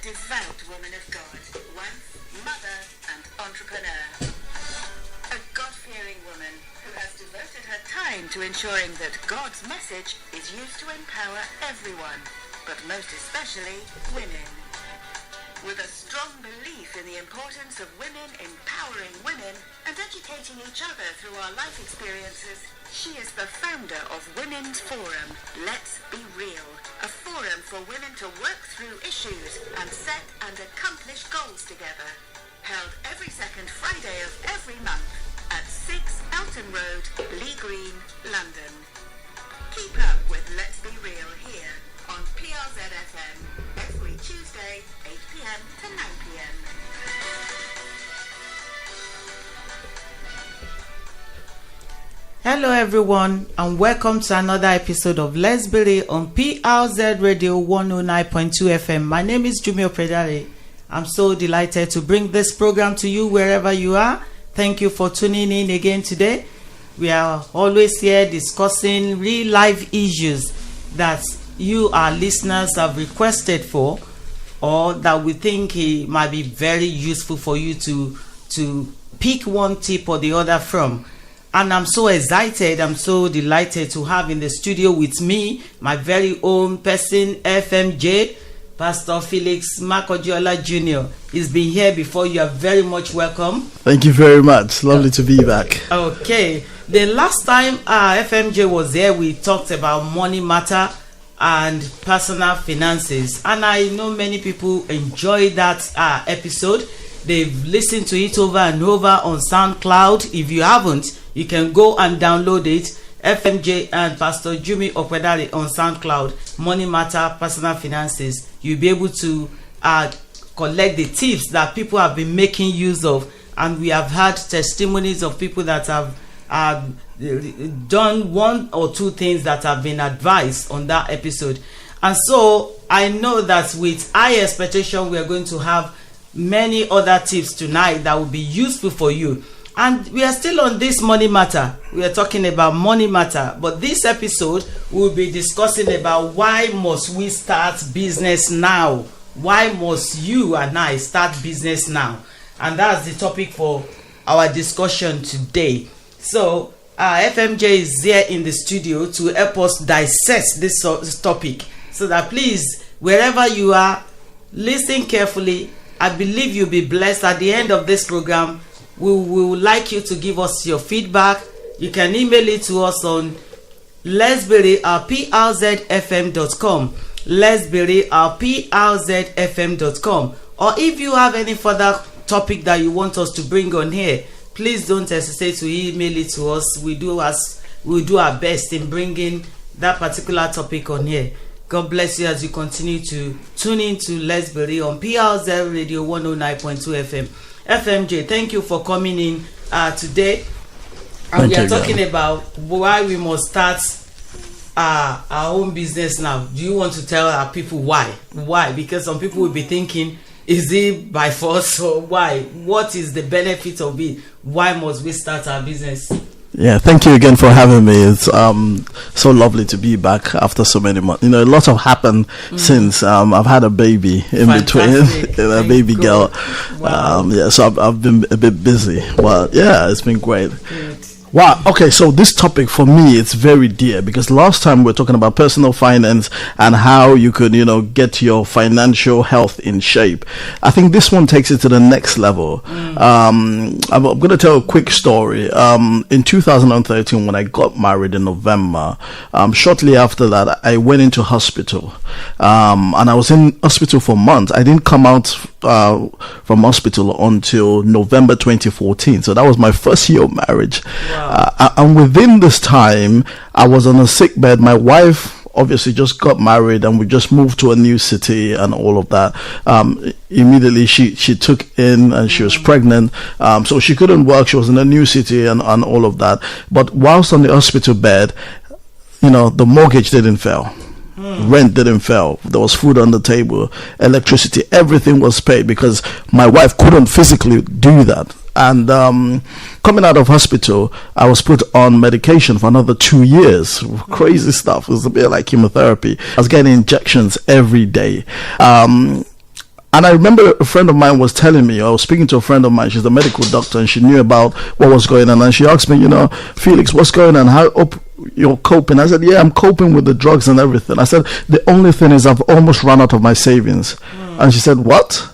devout woman of God, wife, mother, and entrepreneur. A God-fearing woman who has devoted her time to ensuring that God's message is used to empower everyone, but most especially women. With a strong belief in the importance of women empowering women and educating each other through our life experiences, she is the founder of Women's Forum, Let's Be Real, a forum for women to work through issues and set and accomplish goals together. Held every second Friday of every month at 6 Elton Road, Lee Green, London. Keep up with Let's Be Real here on PRZ-FM every Tuesday, 8 p.m. to 9 p.m. Hello everyone, and welcome to another episode of Let's Be Real on PRZ Radio 109.2 FM. My name is Jummy Opedare. I'm so delighted to bring this program to you wherever you are. Thank you for tuning in again today. We are always here discussing real life issues that you, our listeners, have requested for, or that we think it might be very useful for you to pick one tip or the other from. And I'm so excited, I'm so delighted to have in the studio with me my very own person, FMJ, Pastor Felix Makanjuola Jr. He's been here before. You are very much welcome. Thank you very much. Lovely to be back. Okay. The last time FMJ was here, we talked about money matter and personal finances. And I know many people enjoyed that episode. They've listened to it over and over on SoundCloud. If you haven't, you can go and download it. FMJ and Pastor Jummy Opedare on SoundCloud. Money matter, personal finances. You'll be able to collect the tips that people have been making use of. And we have had testimonies of people that have done one or two things that have been advised on that episode. And so I know that with high expectation, we are going to have many other tips tonight that will be useful for you. And we are still on this money matter. We are talking about money matter, but this episode we'll be discussing about why must we start business now? Why must you and I start business now? And that's the topic for our discussion today. So FMJ is here in the studio to help us dissect this topic, so that please, wherever you are, listen carefully. I believe you'll be blessed. At the end of this program, we would like you to give us your feedback. You can email it to us on letsberry@przfm.com, letsberry@przfm.com. Or if you have any further topic that you want us to bring on here, please don't hesitate to email it to us. We'll do our best in bringing that particular topic on here. God bless you as you continue to tune in to Let's Be Real on PRZ Radio 109.2 FM. FMJ, thank you for coming in today. And we are talking about why we must start our own business now. Do you want to tell our people why? Why? Because some people will be thinking, is it by force or why? What is the benefit of it? Why must we start our business? Yeah, thank you again for having me. It's so lovely to be back after so many months. You know, a lot have happened since I've had a baby in Fantastic. between, a baby girl. Wow. Yeah, so I've been a bit busy. Well, yeah, it's been great. Good. Wow. Okay, so this topic for me, it's very dear, because last time we were talking about personal finance and how you could, get your financial health in shape. I think this one takes it to the next level. I'm going to tell a quick story. In 2013, when I got married in November, shortly after that, I went into hospital. And I was in hospital for months. I didn't come out from hospital until November 2014. So that was my first year of marriage. Wow. And within this time, I was on a sick bed. My wife obviously just got married and we just moved to a new city and all of that. Immediately she took in and she was pregnant. So she couldn't work. She was in a new city and all of that. But whilst on the hospital bed, the mortgage didn't fail. Rent didn't fail. There was food on the table, electricity, everything was paid because my wife couldn't physically do that. And coming out of hospital, I was put on medication for another 2 years. Crazy stuff. It was a bit like chemotherapy. I was getting injections every day. And And I remember a friend of mine was telling me, I was speaking to a friend of mine, she's a medical doctor, and she knew about what was going on. And she asked me, Felix, what's going on? How you're coping? I said, yeah, I'm coping with the drugs and everything. I said, the only thing is I've almost run out of my savings. And she said, what?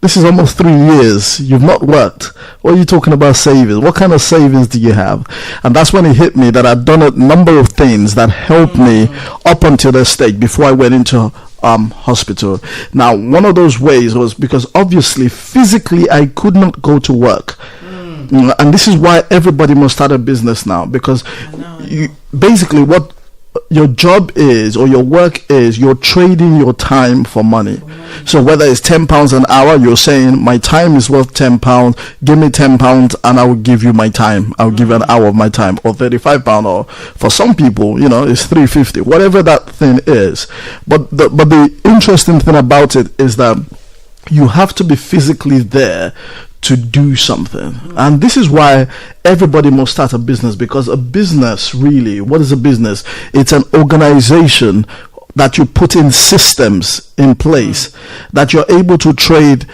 This is almost 3 years. You've not worked. What are you talking about savings? What kind of savings do you have? And that's when it hit me that I'd done a number of things that helped me up until that stage before I went into hospital. Now, one of those ways was because obviously physically I could not go to work. And this is why everybody must start a business now, because basically what your job is or your work is, you're trading your time for money. So whether it's £10 an hour, you're saying my time is worth £10, give me £10 and I will give you my time. I'll give you an hour of my time, or £35, or for some people, it's £3.50, whatever that thing is. But the interesting thing about it is that you have to be physically there to do something. And this is why everybody must start a business, because a business, really, what is a business? It's an organization that you put in systems in place that you're able to trade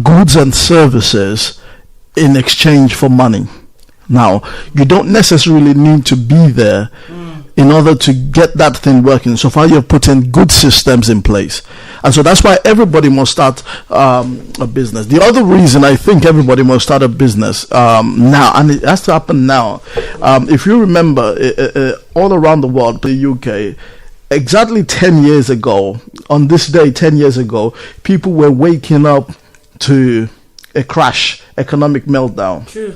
goods and services in exchange for money. Now, you don't necessarily need to be there in order to get that thing working, so far you're putting good systems in place. And so that's why everybody must start a business. The other reason I think everybody must start a business now, and it has to happen now, if you remember, all around the world, the UK, exactly 10 years ago, on this day 10 years ago, people were waking up to a crash, economic meltdown. True.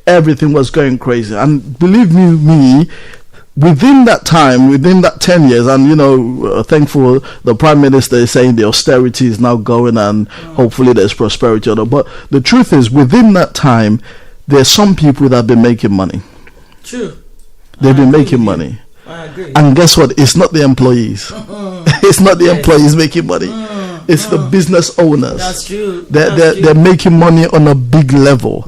Everything was going crazy, and believe me, within that time, within that 10 years, and thankful the Prime Minister is saying the austerity is now going, and hopefully there's prosperity. But the truth is, within that time, there's some people that have been making money. True. They've been making money. I agree. And guess what? It's not the employees. It's not the employees making money. It's the business owners. That's true. They're making money on a big level.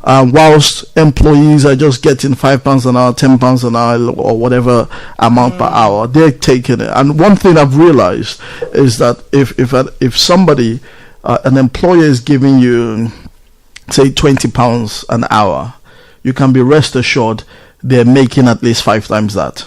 Whilst employees are just getting £5 an hour, £10 an hour, or whatever amount per hour, they're taking it. And one thing I've realized is that if somebody, an employer is giving you, say, £20 an hour, you can be rest assured they're making at least 5 times that.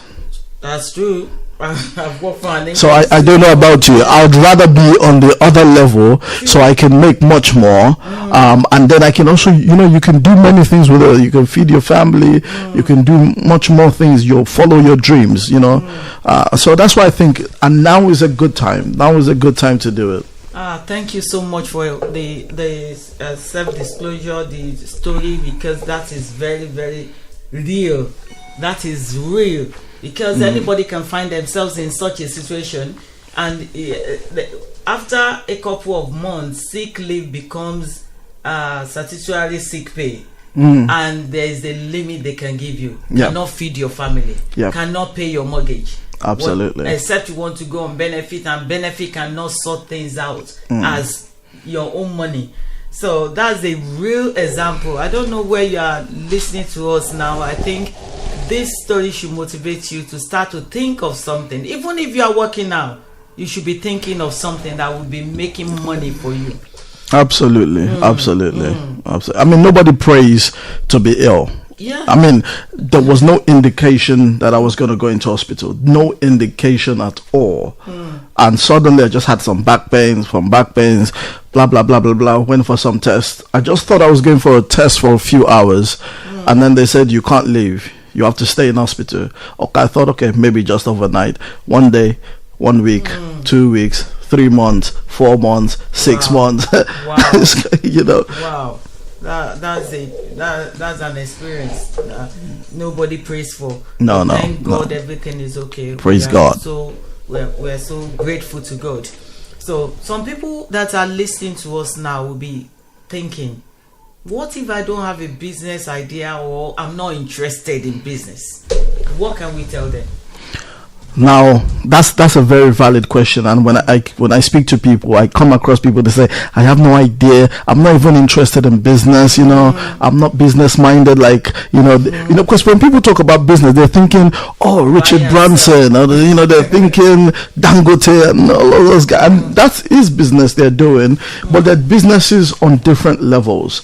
That's true. I've worked for an so I don't know about you. I'd rather be on the other level so I can make much more, and then I can also, you can do many things with it. You can feed your family, you can do much more things. You'll follow your dreams, so that's why I think, and now is a good time. Now is a good time to do it. Thank you so much for the self-disclosure, the story, because that is very, very real. That is real. Because anybody can find themselves in such a situation, and after a couple of months, sick leave becomes statutory sick pay, and there is a limit they can give you. Cannot feed your family, cannot pay your mortgage. Absolutely. Except you want to go on benefit, and benefit cannot sort things out as your own money. So that's a real example. I don't know where you are listening to us now. I think this story should motivate you to start to think of something. Even if you are working now, you should be thinking of something that would be making money for you. Absolutely. Absolutely. I mean, nobody prays to be ill. Yeah. I mean, there was no indication that I was going to go into hospital. No indication at all. And suddenly I just had some back pains, blah, blah, blah, blah, blah. Went for some tests. I just thought I was going for a test for a few hours. And then they said, you can't leave. You have to stay in hospital. Okay, I thought, okay, maybe just overnight. 1 day, 1 week, 2 weeks, 3 months, 4 months, 6 months. Wow. Wow. That's an experience nobody prays for. Thank God everything is okay. Praise God. So we're so grateful to God. So some people that are listening to us now will be thinking, what if I don't have a business idea, or I'm not interested in business? What can we tell them? Now that's a very valid question, and when I speak to people, I come across people, they say, I have no idea, I'm not even interested in business, I'm not business minded, like because when people talk about business, they're thinking, oh, Richard Branson, or they're thinking Dangote and all of those guys, and that is business they're doing, but they're businesses on different levels.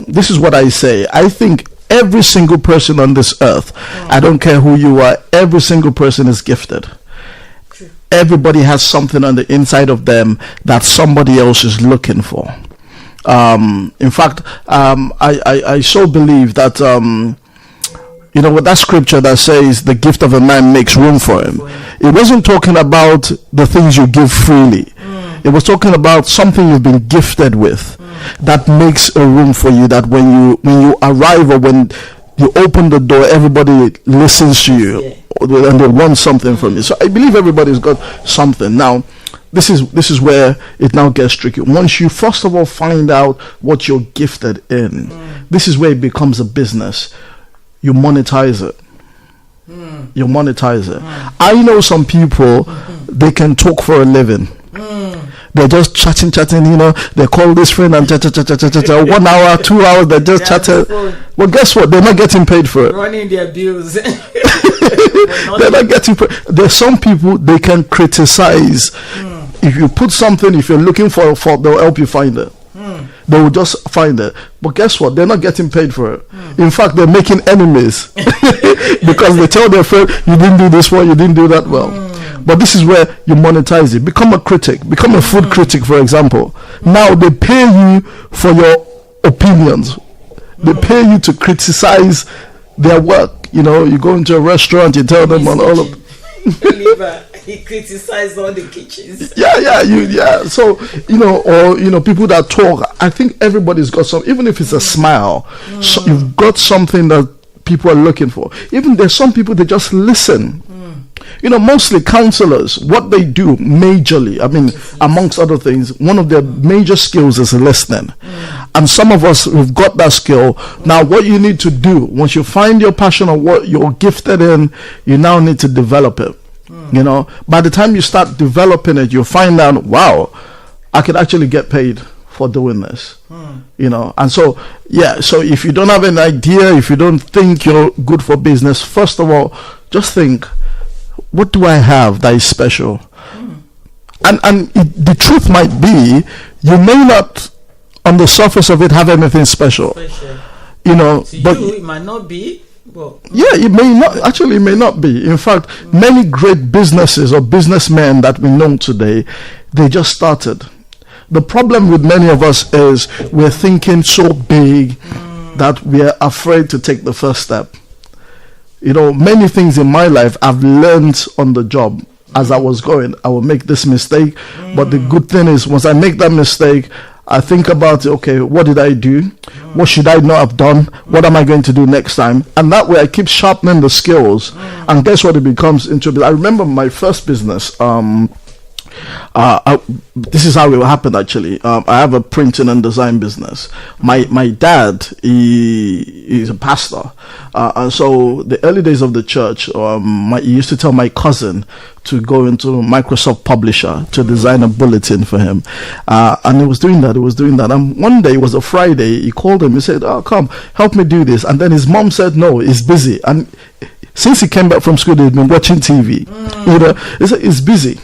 This is what I say. I think every single person on this earth, I don't care who you are, every single person is gifted. True. Everybody has something on the inside of them that somebody else is looking for. In fact, I so believe that with that scripture that says the gift of a man makes room for him, it wasn't talking about the things you give freely. It was talking about something you've been gifted with that makes a room for you, that when you arrive or when you open the door, everybody listens to you and they want something from you. So I believe everybody's got something. Now, this is where it now gets tricky. Once you first of all find out what you're gifted in, this is where it becomes a business. You monetize it. You monetize it. I know some people, they can talk for a living. They're just chatting, they call this friend and chat, 1 hour, 2 hours, they're just chatting. Well, guess what? They're not getting paid for it. Running their bills. They're not getting paid. There's some people, they can criticize. If you put something, if you're looking for a fault, they'll help you find it. They will just find it. But guess what? They're not getting paid for it. In fact, they're making enemies because they tell their friend, you didn't do this well, you didn't do that well. But this is where you monetize it. Become a critic. Become a food critic, for example. Now they pay you for your opinions. They pay you to criticize their work. You go into a restaurant, you tell them on all of. He criticized all the kitchens. So people that talk. I think everybody's got some. Even if it's a smile, so you've got something that people are looking for. Even there's some people that just listen. Mostly counselors, what they do majorly, amongst other things, one of their major skills is listening. And some of us, we've got that skill. Now, what you need to do, once you find your passion or what you're gifted in, you now need to develop it. By the time you start developing it, you'll find out, wow, I could actually get paid for doing this. And so if you don't have an idea, if you don't think you're good for business, first of all, just think, what do I have that is special? The truth might be, you may not, on the surface of it, have anything special. But it might not be. Well, it may not. Actually, it may not be. In fact, many great businesses or businessmen that we know today, they just started. The problem with many of us is we're thinking so big that we're afraid to take the first step. Many things in my life I've learned on the job. As I was going, I will make this mistake. But the good thing is, once I make that mistake, I think about, okay, what did I do? What should I not have done? What am I going to do next time? And that way I keep sharpening the skills. And guess what? It becomes into. I remember my first business. This is how it happened actually. I have a printing and design business. My dad, he's a pastor, and so the early days of the church, he used to tell my cousin to go into Microsoft Publisher to design a bulletin for him, and he was doing that. And one day, it was a Friday, he called him. He said, "Oh, come help me do this." And then his mom said, "No, he's busy." And since he came back from school, he'd been watching TV. He said, "He's busy."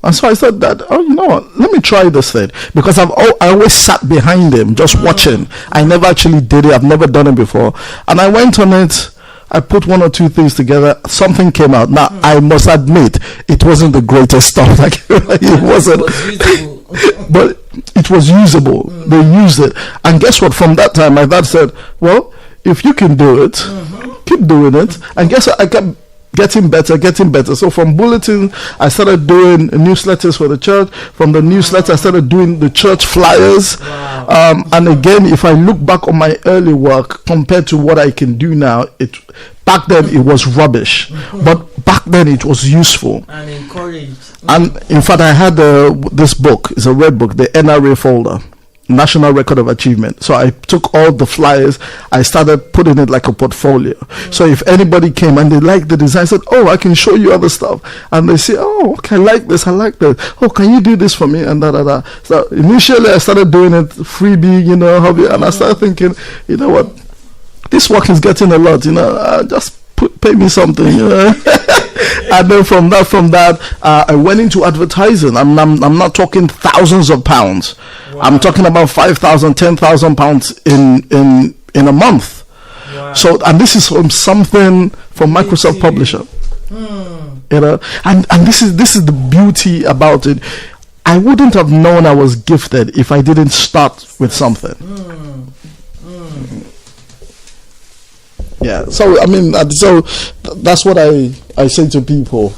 And so I said that, you know what, let me try this thing, because I always sat behind him just watching. I never actually did it. I've never done it before, and I went on it. I put one or two things together, something came out. Now I must admit it wasn't the greatest stuff, it wasn't, but it was usable. They used it, and guess what, from that time my dad said, well, if you can do it, keep doing it. And guess what, I kept getting better. So from bulletin, I started doing newsletters for the church. From the newsletter, I started doing the church flyers. Wow. And again, if I look back on my early work compared to what I can do now, back then it was rubbish, but back then it was useful and encouraged. And in fact, I had this book. It's a red book, the NRA folder. National Record of Achievement. So I took all the flyers, I started putting it like a portfolio. So if anybody came and they liked the design, I said, oh, I can show you other stuff. And they say, oh, okay, I like this. Oh, can you do this for me? And da. So initially I started doing it freebie, hobby. And I started thinking, you know what, this work is getting a lot, just pay me something, And then from that, I went into advertising. I'm not talking thousands of pounds. Wow. I'm talking about 5,000, 10,000 pounds in a month. Wow. So, and this is from something from Microsoft Publisher. And this is the beauty about it. I wouldn't have known I was gifted if I didn't start with something. Yeah, so I mean, so that's what I say to people,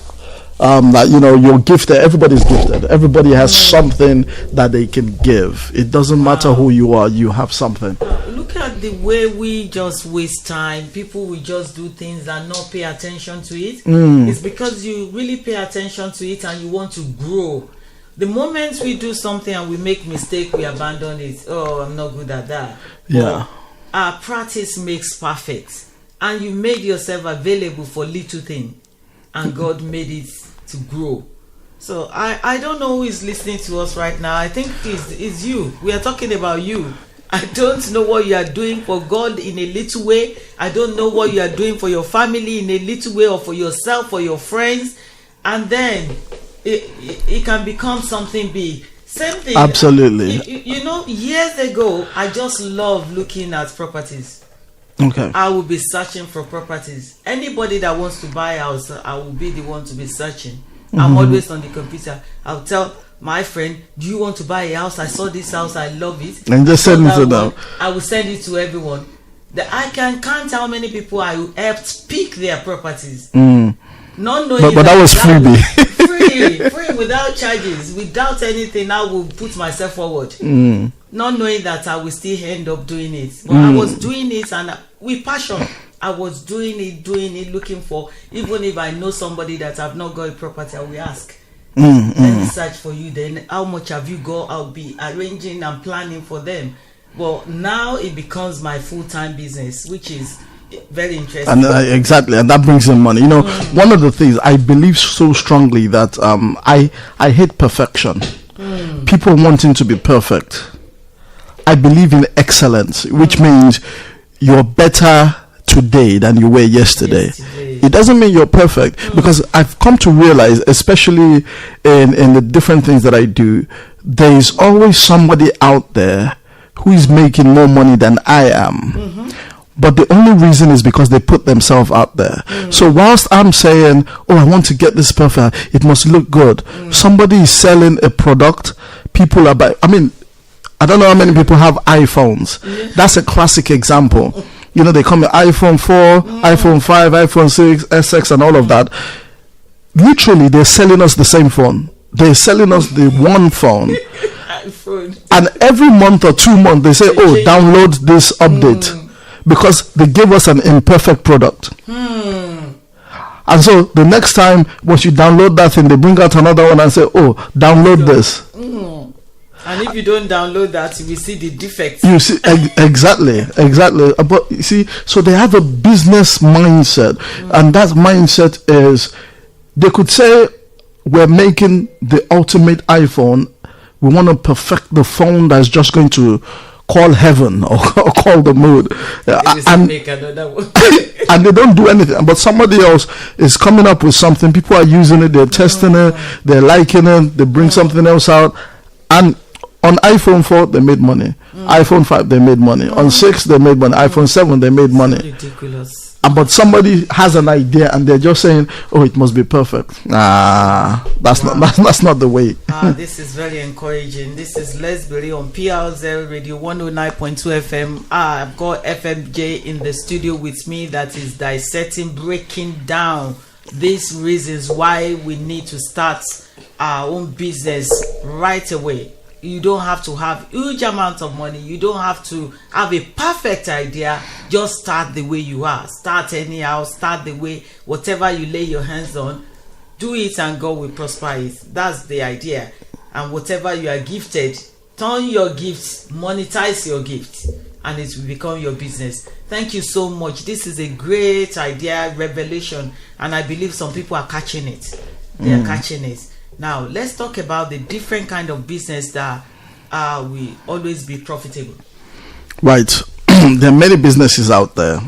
that you're gifted. Everybody's gifted. Everybody has something that they can give. It doesn't matter who you are. You have something. Look at the way we just waste time. People will just do things and not pay attention to it. It's because you really pay attention to it and you want to grow. The moment we do something and we make mistake, we abandon it. Oh, I'm not good at that. Yeah. But, practice makes perfect. And you made yourself available for little thing, and God made it to grow. So I don't know who is listening to us right now. I think it's you. We are talking about you. I don't know what you are doing for God in a little way. I don't know what you are doing for your family in a little way, or for yourself, for your friends. And then it can become something big. Same thing. Absolutely. Years ago, I just love looking at properties. Okay. I will be searching for properties. Anybody that wants to buy a house, I will be the one to be searching. I'm always on the computer. I'll tell my friend, do you want to buy a house? I saw this house, I love it. And just send it to them. I will send it to everyone. I can't count how many people I helped pick their properties. Not knowing but that was freebie. free without charges, without anything. I will put myself forward. Not knowing that I will still end up doing it. But I was doing it and with passion. I was doing it, looking for, even if I know somebody that I've not got a property, I will ask. Let me search for you. Then how much have you got? I'll be arranging and planning for them. But now it becomes my full-time business, which is very interesting. And exactly, and that brings in money. One of the things I believe so strongly that I hate perfection. People wanting to be perfect. I believe in excellence, which means you're better today than you were yesterday. It doesn't mean you're perfect, because I've come to realize, especially in the different things that I do, there is always somebody out there who is making more money than I am. But the only reason is because they put themselves out there. So whilst I'm saying, oh, I want to get this perfect, it must look good. Somebody is selling a product, people are buying. I mean, I don't know how many people have iPhones. That's a classic example. They come with iPhone 4, iPhone 5, iPhone 6, SX, and all of that. Literally, they're selling us the same phone. They're selling us the one phone. And every month or 2 months, they say, oh, download this update. Because they gave us an imperfect product. And so the next time, once you download that thing, they bring out another one and say, oh, download this. And if you don't download that, you will see the defects. You see, exactly. But you see, so they have a business mindset. And that mindset is, they could say, we're making the ultimate iPhone. We want to perfect the phone that's just going to call heaven or call the mood. And make another one. And they don't do anything. But somebody else is coming up with something. People are using it. They're testing it. They're liking it. They bring something else out. And on iPhone 4, they made money. iPhone 5, they made money. On 6, they made money. iPhone 7, they made money. Ridiculous. But somebody has an idea and they're just saying, oh, it must be perfect. That's not the way. This is very encouraging. This is Let's Be Real on PL0 Radio 109.2 FM. I've got FMJ in the studio with me that is dissecting, breaking down these reasons why we need to start our own business right away. You don't have to have huge amounts of money. You don't have to have a perfect idea. Just start the way you are. Start anyhow. Start the way, whatever you lay your hands on, do it and God will prosper it. That's the idea. And whatever you are gifted, turn your gifts, monetize your gift, and it will become your business. Thank you so much. This is a great idea, revelation, and I believe some people are catching it. They are catching it. Now, let's talk about the different kind of business that will always be profitable. Right. There are many businesses out there,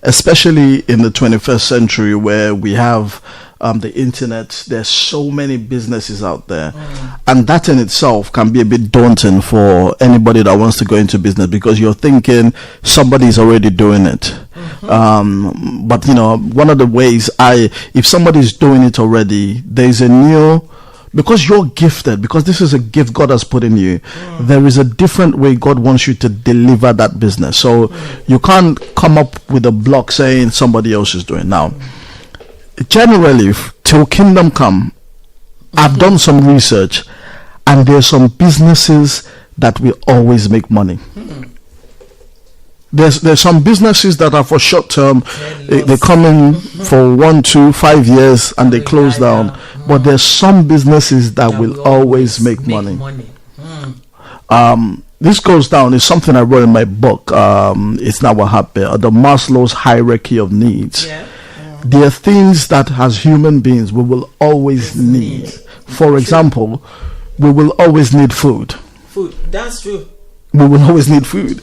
especially in the 21st century where we have the internet. There's so many businesses out there, and that in itself can be a bit daunting for anybody that wants to go into business, because you're thinking somebody's already doing it. But one of the ways if somebody's doing it already, there's a new, because you're gifted, because this is a gift God has put in you, there is a different way God wants you to deliver that business. So you can't come up with a block saying somebody else is doing. Now, generally, till kingdom come, I've done some research, and there's some businesses that will always make money. There's some businesses that are for short term. They come in for 1, 2, 5 years and they close down. But there's some businesses that will always make money. This goes down. It's something I wrote in my book. It's now what happened. The Maslow's hierarchy of needs. There are things that as human beings we will always need. For example, we will always need food. Food, that's true. We will always need food.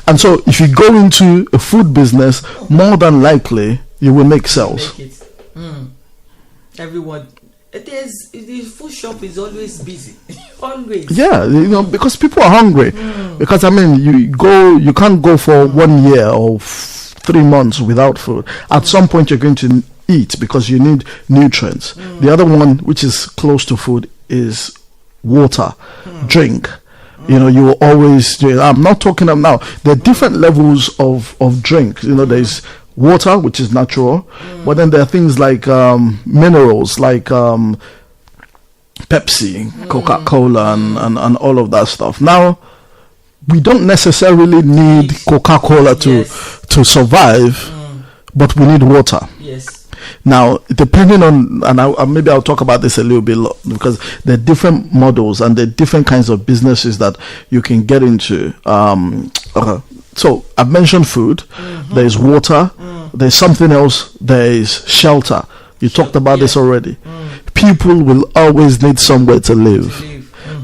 And so if you go into a food business, more than likely you will make sales. Everyone, the food shop is always busy. Always. Yeah, because people are hungry. Because you can't go for 1 year or 3 months without food. At some point you're going to eat because you need nutrients. The other one, which is close to food, is water, drink. You will always. I'm not talking of now. There are different levels of drink. There's water, which is natural, but then there are things like minerals, like Pepsi, Coca-Cola, and all of that stuff. Now, we don't necessarily need Coca-Cola to survive, but we need water. Yes. Now, depending on, and maybe I'll talk about this a little bit, because there are different models and there are different kinds of businesses that you can get into. So I've mentioned food. There's water. There's something else. There is shelter. You talked about this already. People will always need somewhere to live.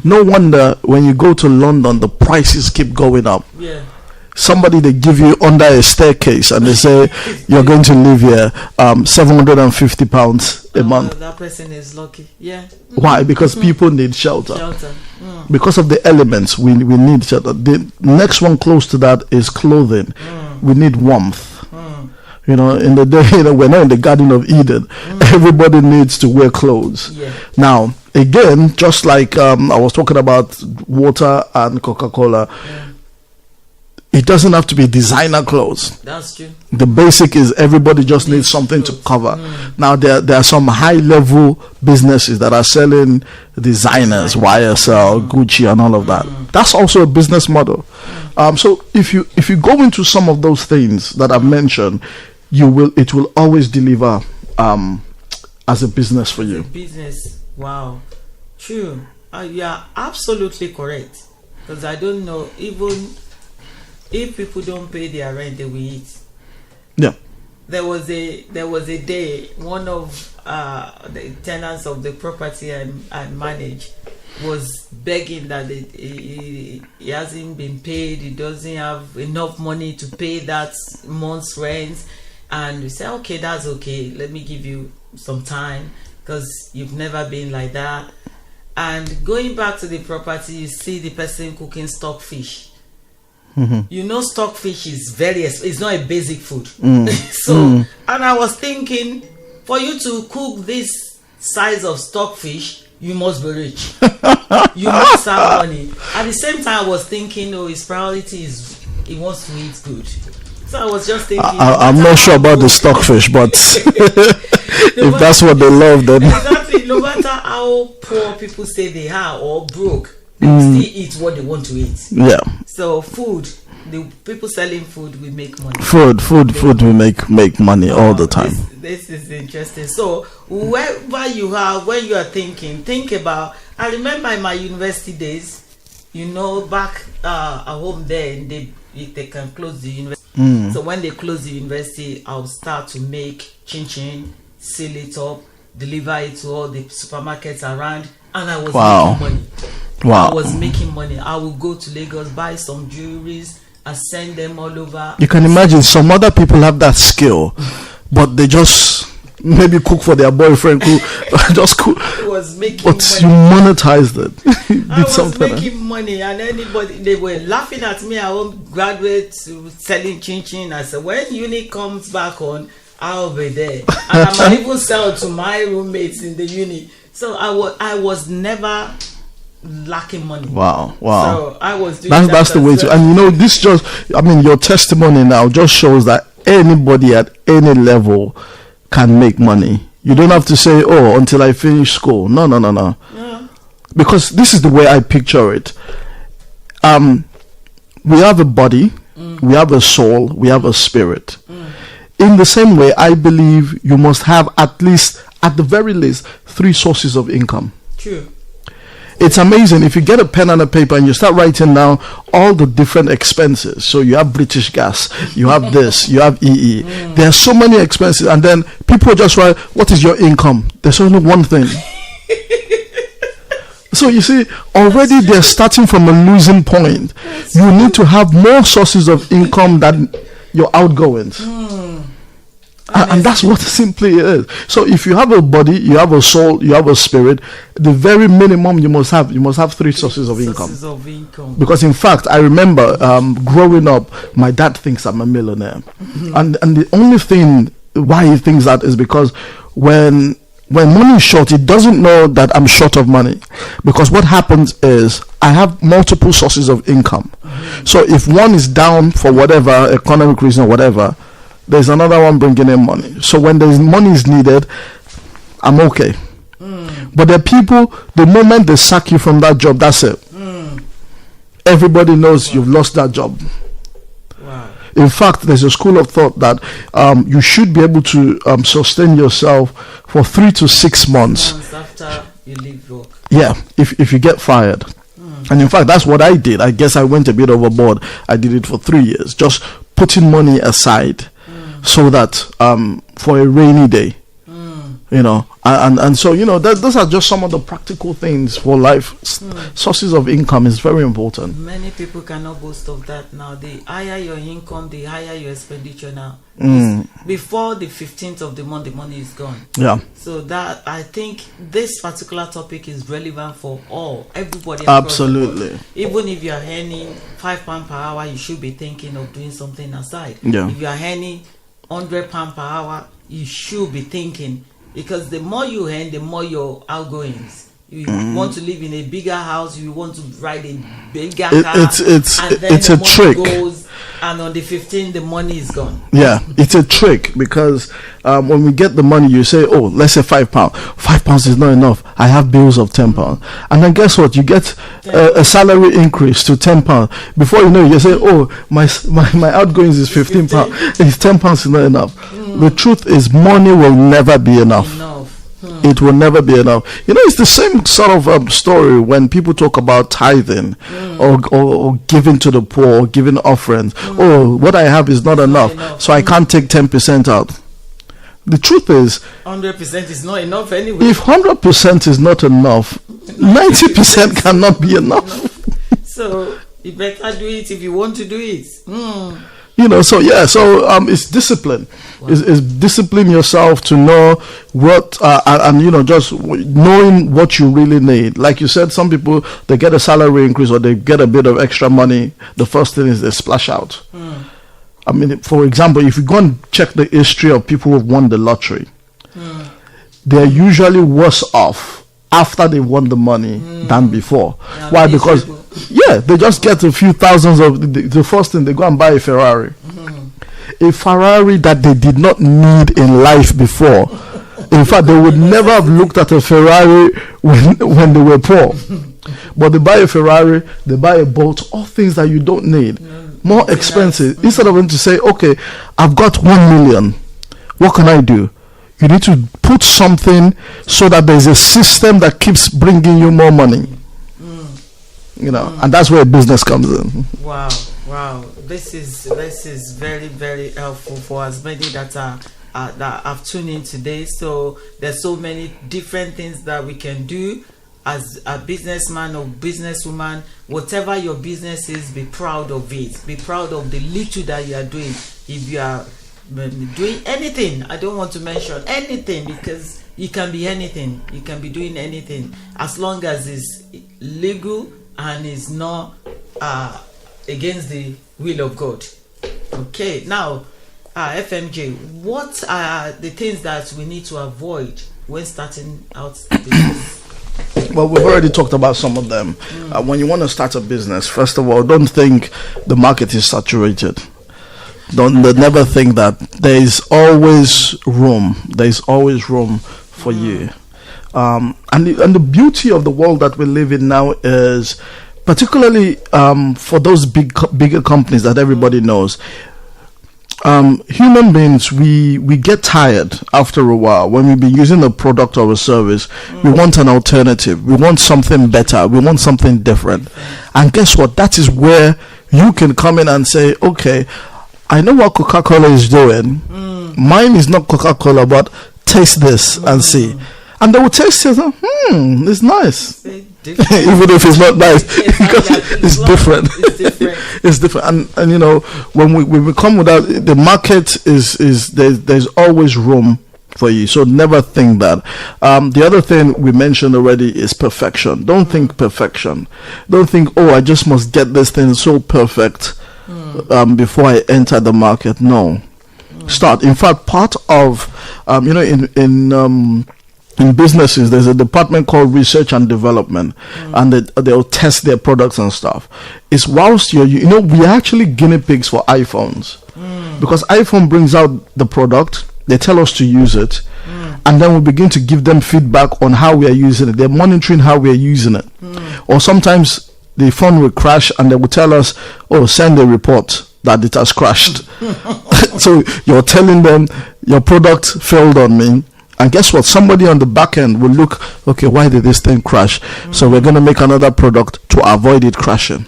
No wonder when you go to London, the prices keep going up. Somebody, they give you under a staircase and they say you're going to live here £750 a month. That person is lucky. Why? Because people need shelter. Because of the elements, we need shelter. The next one close to that is clothing. We need warmth. In the day, we're not in the Garden of Eden. Everybody needs to wear clothes. Now, again, just like I was talking about water and Coca-Cola, it doesn't have to be designer clothes. That's true. The basic is everybody just needs something to cover. Now, there are some high-level businesses that are selling designers, YSL, Gucci, and all of that. That's also a business model. So if you go into some of those things that I've mentioned, it will always deliver as a business for you. Business, wow, true. You are absolutely correct. Because I don't know, even if people don't pay their rent, they will eat. Yeah. There was a day one of the tenants of the property I manage was begging that he hasn't been paid. He doesn't have enough money to pay that month's rent. And we said, okay, that's okay. Let me give you some time because you've never been like that. And going back to the property, you see the person cooking stockfish. Stockfish is it's not a basic food. And I was thinking, for you to cook this size of stockfish, you must be rich. You must have money. At the same time, I was thinking, his priority is he wants to eat good. So I was just thinking, I'm not sure about the stockfish, but if that's what they love, then exactly. No matter how poor people say they are or broke, they will still eat what they want to eat. Yeah. So food, the people selling food will make money. Food will make money all the time. This is interesting. So wherever you are, when you are thinking, think about. I remember in my university days, back at home there, they can close the university. So when they close the university, I'll start to make chin, seal it up, deliver it to all the supermarkets around, and I was making money. I was making money. I will go to Lagos, buy some jewelries, and send them all over. You can imagine some other people have that skill, but they just maybe cook for their boyfriend who just cook. Was making but money. You monetized it. I was making money, and they were laughing at me. I won't graduate selling chin. I said, when uni comes back on, I'll be there, and I might even sell to my roommates in the uni. So I was never lacking money. Wow. So I was doing that's the way to. And this your testimony now just shows that anybody at any level can make money. You don't have to say, until I finish school. No. Yeah. Because this is the way I picture it. We have a body, we have a soul, we have a spirit. In the same way, I believe you must have at the very least, 3 sources of income. True. It's amazing if you get a pen and a paper and you start writing down all the different expenses. So you have British Gas, you have this, you have EE. There are so many expenses, and then people just write, what is your income? There's only one thing. So you see, already they're starting from a losing point. You need to have more sources of income than your outgoings. And that's what it simply is. So if you have a body, you have a soul, you have a spirit, the very minimum you must have 3 sources of income. Because in fact, I remember growing up, my dad thinks I'm a millionaire. And the only thing why he thinks that is because when money is short, he doesn't know that I'm short of money. Because what happens is I have multiple sources of income. So if one is down for whatever economic reason or whatever, there's another one bringing in money. So when there's money is needed, I'm okay. But there are people, the moment they sack you from that job, that's it. Everybody knows you've lost that job. Wow. In fact, there's a school of thought that you should be able to sustain yourself for 3 to 6 months after you leave work. Yeah, if you get fired. And in fact, that's what I did. I guess I went a bit overboard. I did it for 3 years, just putting money aside so that for a rainy day, and so those are just some of the practical things for life. Sources of income is very important. Many people cannot boast of that now. The higher your income, the higher your expenditure now. Before the 15th of the month, the money is gone. Yeah. So that, I think this particular topic is relevant for everybody. Absolutely. Even if you are earning £5 per hour, you should be thinking of doing something aside. Yeah. If you are earning £100 per hour, you should be thinking, because the more you earn, the more your outgoings. You want to live in a bigger house, you want to ride a bigger car. It's a trick. Goes, and on the 15th, the money is gone. Yeah, it's a trick, because when we get the money, you say, let's say £5. £5 is not enough. I have bills of £10. And then guess what? You get a salary increase to £10. Before you know it, you say, my outgoings is £15. It's £10 is not enough. The truth is, money will never be enough. It will never be enough. It's the same sort of story when people talk about tithing or giving to the poor, or giving offerings. What I have is not enough, so I can't take 10% out. The truth is, 100% is not enough anyway. If 100% is not enough, 90% cannot be enough. So you better do it if you want to do it. So it's discipline. Wow. It's discipline yourself to know what and just knowing what you really need. Like you said, some people, they get a salary increase or they get a bit of extra money. The first thing is they splash out. I mean, for example, if you go and check the history of people who have won the lottery, they're usually worse off after they won the money than before. Yeah, why? Because they just get a few thousands of the first thing, they go and buy a Ferrari. A Ferrari that they did not need in life before. In fact, they would never have looked at a Ferrari when they were poor. But they buy a Ferrari, they buy a boat, all things that you don't need. More expensive. Instead of them to say, okay, I've got 1 million. What can I do? You need to put something so that there's a system that keeps bringing you more money. and that's where business comes in. Wow. This is very, very helpful for as many that have tuned in today. So there's so many different things that we can do as a businessman or businesswoman. Whatever your business is, be proud of it. Be proud of the little that you are doing. If you are doing anything, I don't want to mention anything, because you can be anything. You can be doing anything as long as it's legal and it's not against the will of God. Okay, now FMJ, what are the things that we need to avoid when starting out business? Well, we've already talked about some of them. When you want to start a business, first of all, don't think the market is saturated. Never think that. There is always room. There is always room for you. And the beauty of the world that we live in now is, particularly for those bigger companies that everybody knows, human beings, we get tired after a while. When we've been using a product or a service, we want an alternative. We want something better. We want something different. And guess what? That is where you can come in and say, okay, I know what Coca-Cola is doing. Mine is not Coca-Cola, but taste this and see. And they will taste it. It's nice. Even if it's not nice, because it's different. It's different. And when we come with that, the market is there's always room for you. So never think that. The other thing we mentioned already is perfection. Don't think perfection. Don't think, oh, I just must get this thing so perfect before I enter the market. No. Start. In fact, part of in businesses, there's a department called research and development, and they'll test their products and stuff. It's whilst we're actually guinea pigs for iPhones, because iPhone brings out the product, they tell us to use it, and then we begin to give them feedback on how we are using it. They're monitoring how we are using it. Or sometimes the phone will crash and they will tell us, oh, send a report that it has crashed. So you're telling them your product failed on me. And guess what? Somebody on the back end will look, okay, why did this thing crash? So we're going to make another product to avoid it crashing.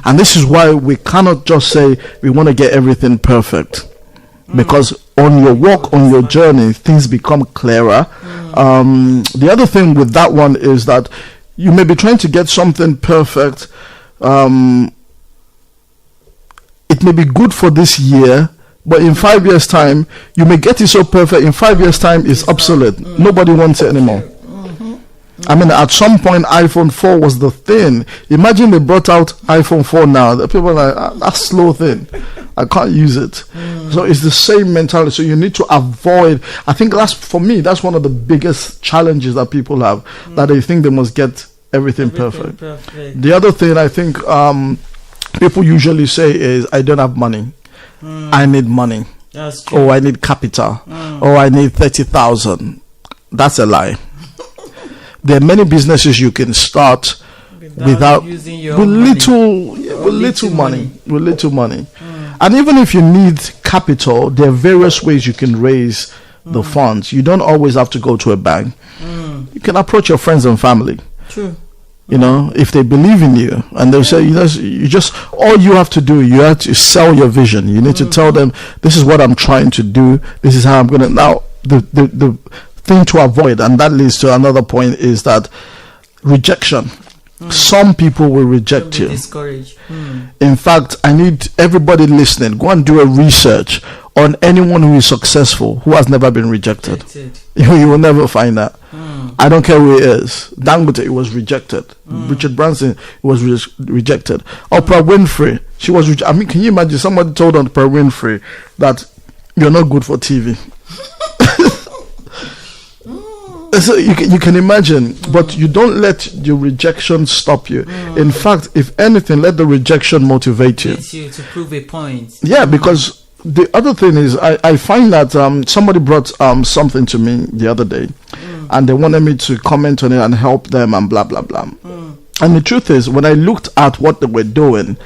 And this is why we cannot just say we want to get everything perfect. Because on your walk, on your journey, things become clearer. The other thing with that one is that you may be trying to get something perfect. It may be good for this year, but in 5 years' time, you may get it so perfect. In 5 years' time, it's obsolete. Nobody wants it anymore. I mean, at some point, iPhone 4 was the thing. Imagine they brought out iPhone 4 now. The people are like, that's slow thing. I can't use it. So it's the same mentality. So you need to avoid. I think for me, that's one of the biggest challenges that people have, that they think they must get everything perfect. The other thing I think people usually say is, I don't have money. I need money. That's true. Oh, I need capital. Oh, I need 30,000. That's a lie. There are many businesses you can start without using your little money. And even if you need capital, there are various ways you can raise the funds. You don't always have to go to a bank. You can approach your friends and family. True. If they believe in you, and they'll say, you just, all you have to do, you have to sell your vision. You need to tell them, this is what I'm trying to do. This is how I'm going to. Now, the thing to avoid, and that leads to another point, is that rejection. Some people will reject you. Discouraged. In fact, I need everybody listening, go and do a research on anyone who is successful who has never been rejected. You will never find that. I don't care who it is. Dangote was rejected. Richard Branson was rejected. Oprah Winfrey, she was rejected. I mean, can you imagine somebody told Oprah Winfrey that you're not good for TV? So you can imagine, but you don't let your rejection stop you. In fact, if anything, let the rejection motivate you. You to prove a point. Yeah, because the other thing is, I find that somebody brought something to me the other day, and they wanted me to comment on it and help them and blah blah blah. And the truth is, when I looked at what they were doing,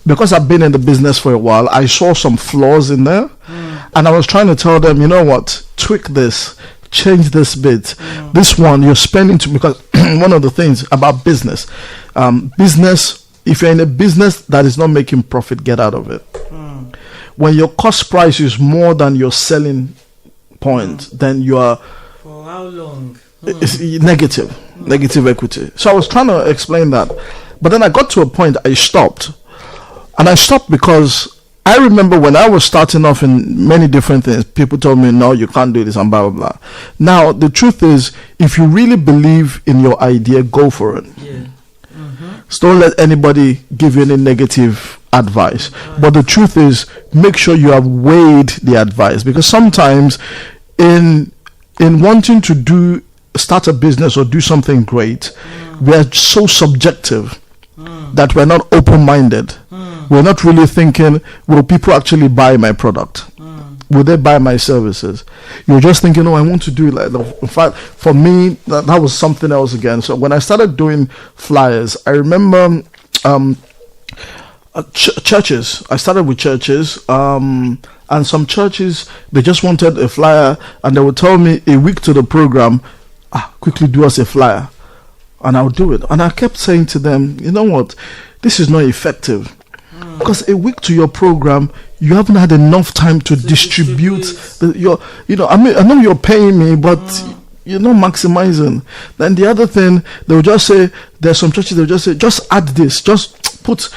because I've been in the business for a while, I saw some flaws in there, and I was trying to tell them, you know what, tweak this, change this bit. This one you're spending because one of the things about business. Business, if you're in a business that is not making profit, get out of it. When your cost price is more than your selling point, then you are... For how long? It's negative equity. So I was trying to explain that. But then I got to a point I stopped. And I stopped because I remember when I was starting off in many different things, people told me, no, you can't do this and blah, blah, blah. Now, the truth is, if you really believe in your idea, go for it. Yeah. So don't let anybody give you any negative advice. But the truth is, make sure you have weighed the advice. Because sometimes in wanting to start a business or do something great, we are so subjective that we're not open-minded. We're not really thinking, will people actually buy my product? Will they buy my services? You're just thinking, oh, I want to do it like that. In fact, for me, that was something else again. So when I started doing flyers, I remember churches. I started with churches, and some churches, they just wanted a flyer, and they would tell me a week to the program, quickly do us a flyer, and I'll do it. And I kept saying to them, you know what, this is not effective, because a week to your program, you haven't had enough time to distribute I know you're paying me, but you're not maximizing. Then the other thing, they will just say, there's some churches, they'll just say, just add this, just put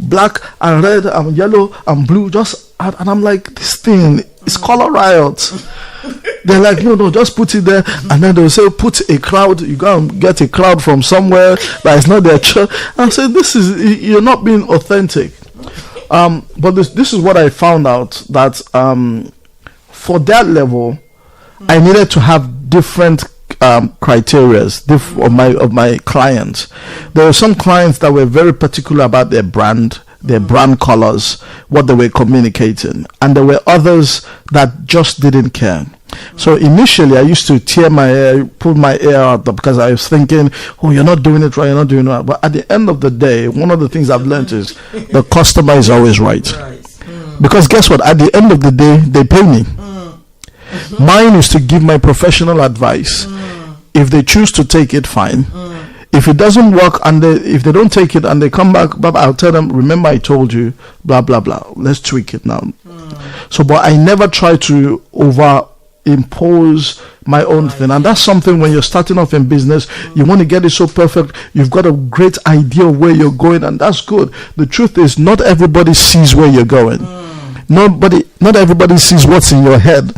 black and red and yellow and blue, just add. And I'm like, this thing is color riot. They're like, no, just put it there. And then they'll say, put a crowd, you go and get a crowd from somewhere that is not their church. And I said, you're not being authentic. But this is what I found out, that for that level, I needed to have different criteria of my clients. There were some clients that were very particular about their brand colors, what they were communicating, and there were others that just didn't care. So initially I used to tear my hair, pull my hair out, because I was thinking, oh, you're not doing it right, you're not doing it right. But at the end of the day, one of the things I've learned is the customer is always right. Because guess what, at the end of the day, they pay me. Mine is to give my professional advice. If they choose to take it, fine. If it doesn't work, and if they don't take it and they come back, I'll tell them, remember I told you, blah, blah, blah. Let's tweak it now. So, but I never try to impose my own thing. And that's something when you're starting off in business, you want to get it so perfect. You've got a great idea of where you're going, and that's good. The truth is, not everybody sees where you're going. Not everybody sees what's in your head.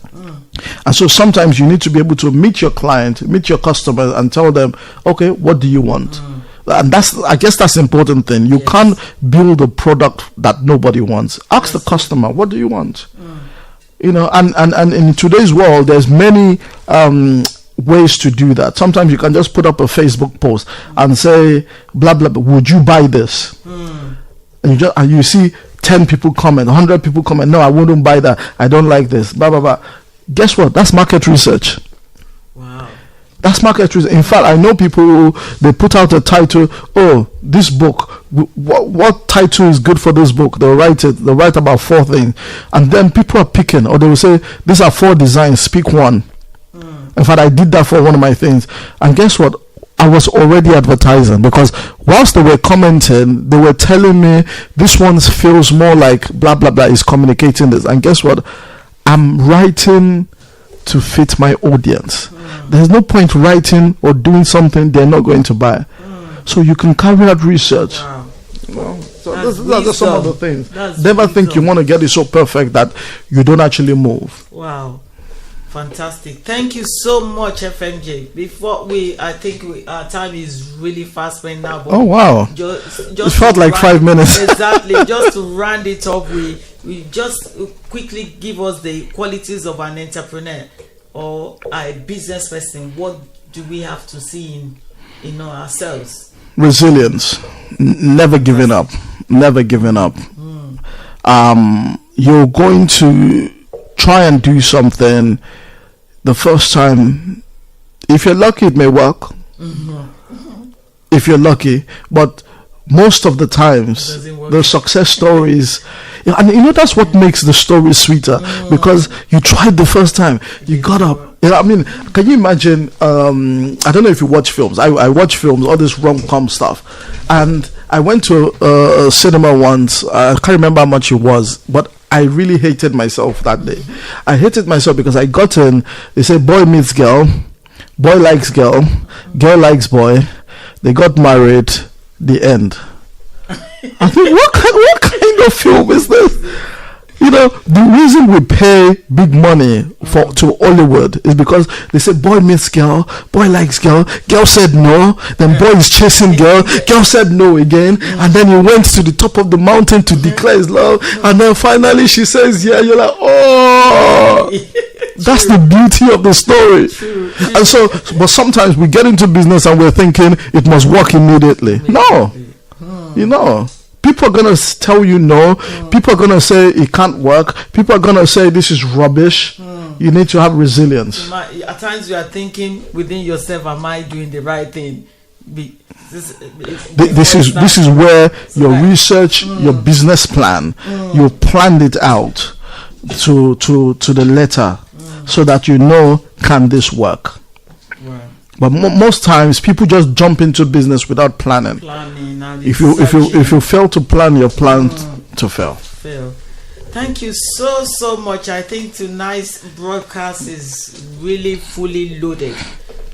And so sometimes you need to be able to meet your client, meet your customer, and tell them, okay, what do you want? And I guess that's the important thing. You can't build a product that nobody wants. Ask the customer, what do you want? And in today's world, there's many ways to do that. Sometimes you can just put up a Facebook post and say, blah, blah, blah, would you buy this? And you see 10 people comment, 100 people comment, no, I wouldn't buy that. I don't like this, blah, blah, blah. Guess what? That's market research. Wow. That's market research. In fact, I know people who, they put out a title, oh, this book, what title is good for this book? They'll write about 4 things. And then people are picking, or they will say, these are 4 designs, pick one. In fact, I did that for one of my things. And guess what? I was already advertising, because whilst they were commenting, they were telling me this one feels more like blah, blah, blah is communicating this. And guess what? I'm writing to fit my audience. There's no point writing or doing something they're not going to buy. So you can carry out research. Wow. So those are just some of the things. That's Never think you want to get it so perfect that you don't actually move. Wow. Fantastic. Thank you so much, FMJ. Before I think our time is really fast spent now. But oh, wow. Just it felt like 5 minutes. Exactly. Just to round it up, we just quickly give us the qualities of an entrepreneur or a business person. What do we have to see in ourselves? Resilience. Never giving up. Never giving up. You're going to try and do something the first time. If you're lucky, it may work. If you're lucky, but most of the times the success stories, And you know, that's what makes the story sweeter, because you tried the first time, you got up. I mean, can you imagine? I don't know if you watch films. I watch films, all this rom-com stuff, and I went to a cinema once. I can't remember how much it was, but I really hated myself that day. I hated myself because I got in. They say boy meets girl, boy likes girl, girl likes boy. They got married. The end. I think, what kind of film is this? You know, the reason we pay big money to Hollywood is because they say boy meets girl, boy likes girl, girl said no, then boy is chasing girl, girl said no again, and then he went to the top of the mountain to declare his love, and then finally she says yeah. You're like, oh, that's the beauty of the story. True. And so, but sometimes we get into business and we're thinking it must work immediately. No, you know. People are going to tell you no. People are going to say it can't work. People are going to say this is rubbish. You need to have resilience. At times you are thinking within yourself, am I doing the right thing? This is where your research, your business plan, you planned it out to the letter, so that you know, can this work? But most times people just jump into business without planning. If you fail to plan, your plan to fail. Thank you so much. I think tonight's broadcast is really fully loaded.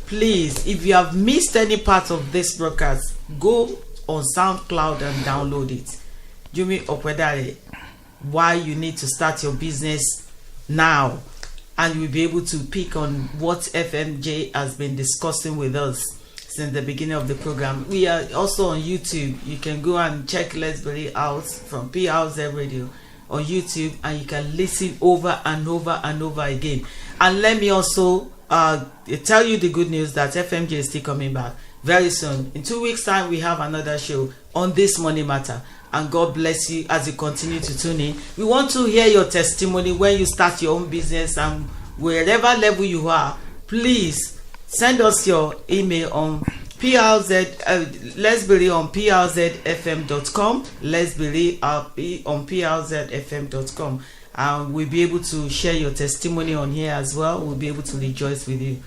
Please, if you have missed any part of this broadcast, go on SoundCloud and download it. Jummy Opedare, why you need to start your business now. And you'll be able to pick on what FMJ has been discussing with us since the beginning of the program. We are also on YouTube. You can go and check Let's Berry out from P House Radio on YouTube, and you can listen over and over and over again. And let me also tell you the good news that FMJ is still coming back very soon. In 2 weeks' time, we have another show on this Money Matter. And God bless you as you continue to tune in. We want to hear your testimony when you start your own business, and wherever level you are, please send us your email on Let's Berry on plzfm.com. Let's Berry on plzfm.com. And we'll be able to share your testimony on here as well. We'll be able to rejoice with you.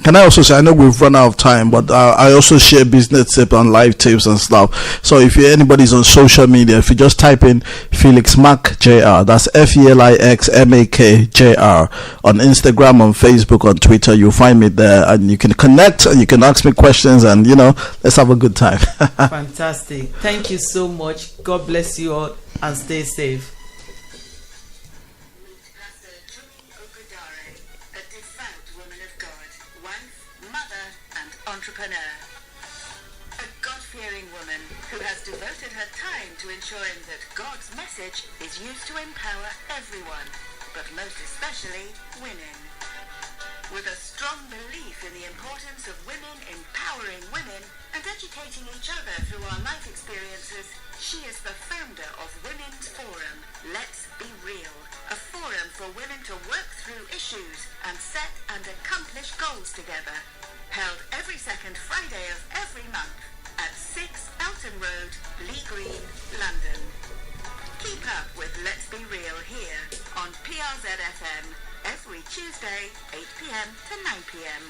Can I also say, I know we've run out of time, but I also share business tips and live tips and stuff. So if anybody's on social media, if you just type in Felix Mac JR, that's FELIX MAK JR, on Instagram, on Facebook, on Twitter, you'll find me there, and you can connect and you can ask me questions, and let's have a good time. Fantastic. Thank you so much. God bless you all and stay safe. Entrepreneur. A God-fearing woman who has devoted her time to ensuring that God's message is used to empower everyone, but most especially women. With a strong belief in the importance of women empowering women and educating each other through our life experiences, she is the founder of Women's Forum, Let's Be Real, a forum for women to work through issues and set and accomplish goals together. Held every second Friday of every month at 6 Elton Road, Lee Green, London. Keep up with Let's Be Real here on PRZ FM every Tuesday, 8 p.m. to 9 p.m.